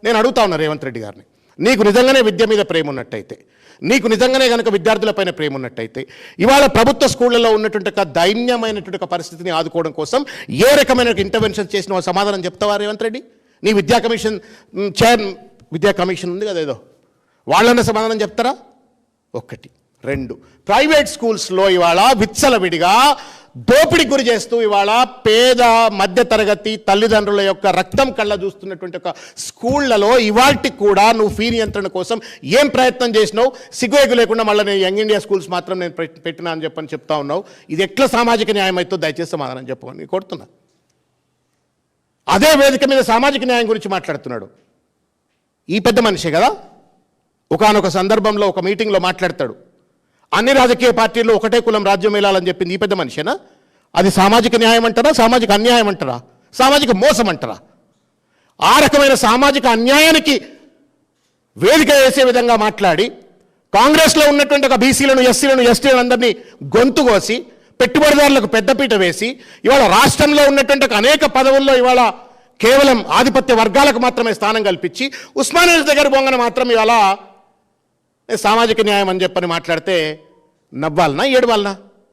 నేను అడుగుతా ఉన్నా రేవంత్ రెడ్డి గారిని, నీకు నిజంగానే విద్య మీద ప్రేమ ఉన్నట్టయితే, నీకు నిజంగానే కనుక విద్యార్థులపైన ప్రేమ ఉన్నట్టయితే, ఇవాళ ప్రభుత్వ స్కూళ్ళలో ఉన్నటువంటి ఒక దైన్యమైనటువంటి ఒక పరిస్థితిని ఆదుకోవడం కోసం ఏ రకమైన ఇంటర్వెన్షన్ చేసిన సమాధానం చెప్తావా రేవంత్ రెడ్డి? నీ విద్యా కమిషన్ ఉంది కదా ఏదో, వాళ్ళన్న సమాధానం చెప్తారా? ఒకటి. రెండు, ప్రైవేట్ స్కూల్స్లో ఇవాళ విచ్చలవిడిగా దోపిడీకి గురి చేస్తూ ఇవాళ పేద మధ్యతరగతి తల్లిదండ్రుల యొక్క రక్తం కళ్ళ చూస్తున్నటువంటి ఒక స్కూళ్లలో ఇవాల్టి కూడా నువ్వు ఫీ నియంత్రణ కోసం ఏం ప్రయత్నం చేసినావు? సిగ్గుఎగ్గు లేకుండా మళ్ళీ నేను యంగ్ ఇండియా స్కూల్స్ మాత్రం నేను పెట్టినా అని చెప్పని చెప్తా ఉన్నావు. ఇది ఎట్లా సామాజిక న్యాయం అయితే దయచేసి సమాధానం చెప్పమని కోరుతున్నా. అదే వేదిక మీద సామాజిక న్యాయం గురించి మాట్లాడుతున్నాడు ఈ పెద్ద మనిషే కదా. ఒకానొక సందర్భంలో ఒక మీటింగ్లో మాట్లాడతాడు, అన్ని రాజకీయ పార్టీల్లో ఒకటే కులం రాజ్యం వెళ్ళాలని చెప్పింది ఈ పెద్ద మనిషేనా? అది సామాజిక న్యాయం అంటారా, సామాజిక అన్యాయం అంటారా, సామాజిక మోసం అంటారా? ఆ రకమైన సామాజిక అన్యాయానికి వేదిక వేసే విధంగా మాట్లాడి కాంగ్రెస్లో ఉన్నటువంటి ఒక బీసీలను, ఎస్సీలను, ఎస్టీలను అందరినీ గొంతు కోసి పెట్టుబడిదారులకు పెద్దపీట వేసి ఇవాళ రాష్ట్రంలో ఉన్నటువంటి అనేక పదవుల్లో ఇవాళ కేవలం ఆధిపత్య వర్గాలకు మాత్రమే స్థానం కల్పించి ఉస్మానియా దగ్గర బొంగన మాత్రం ఇవాళ సామాజిక న్యాయం అని చెప్పని మాట్లాడితే నవ్వాలనా ఏడవాలనా?